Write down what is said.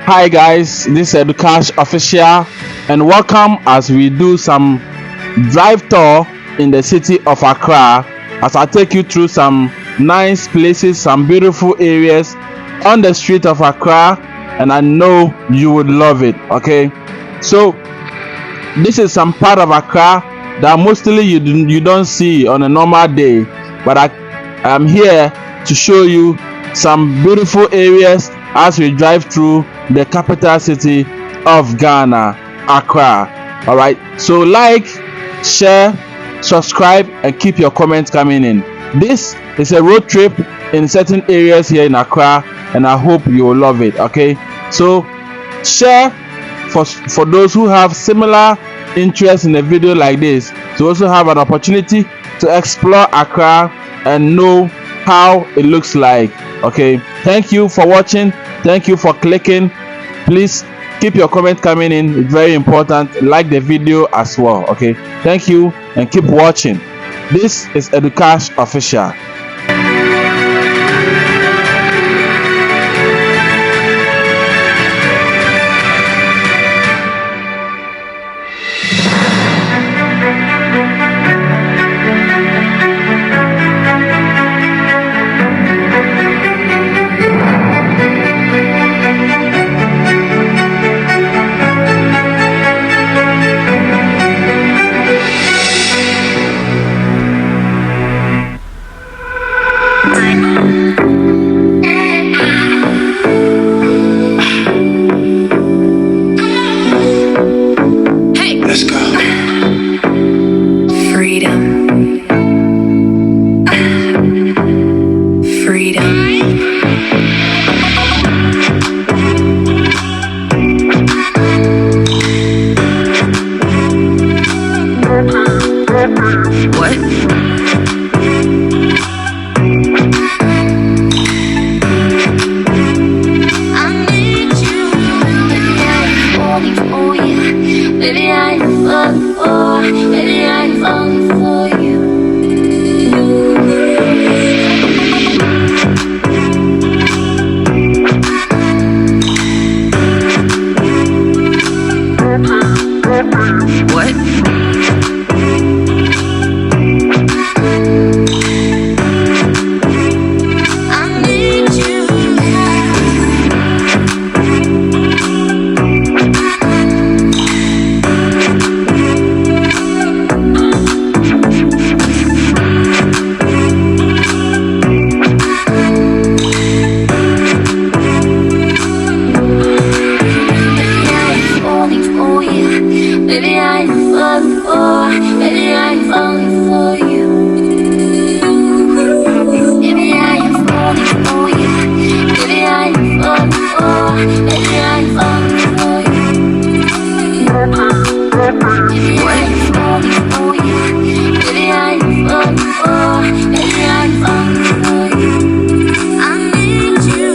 Hi guys, this is Educash Official and welcome as we do some drive tour in the city of Accra as I take you through some nice places, some beautiful areas on the street of Accra, and I know you would love it. Okay, so this is some part of Accra that mostly you don't see on a normal day, but I am here to show you some beautiful areas as we drive through the capital city of Ghana, Accra. All right, so like, share, subscribe, and keep your comments coming in. This is a road trip in certain areas here in Accra, and I hope you will love it. Okay, so share for those who have similar interest in a video like this to also have an opportunity to explore Accra and know how it looks like. Okay, thank you for watching, thank you for clicking. Please keep your comment coming in, it's very important. Like the video as well. Okay, thank you and keep watching. This is Educash Official. Let's go. Freedom. Freedom. What? I need you. Baby, I'm falling for you. Baby, I'm falling for you. Baby, I'm falling for you. What? I need you. Baby, I'm falling for you. Baby, I'm falling for you. Baby, I'm falling for you. Baby, I'm falling for you. Baby, I'm falling for you. Baby, I'm falling for you. Baby, I'm falling for you. Baby, I'm falling for you. I need you.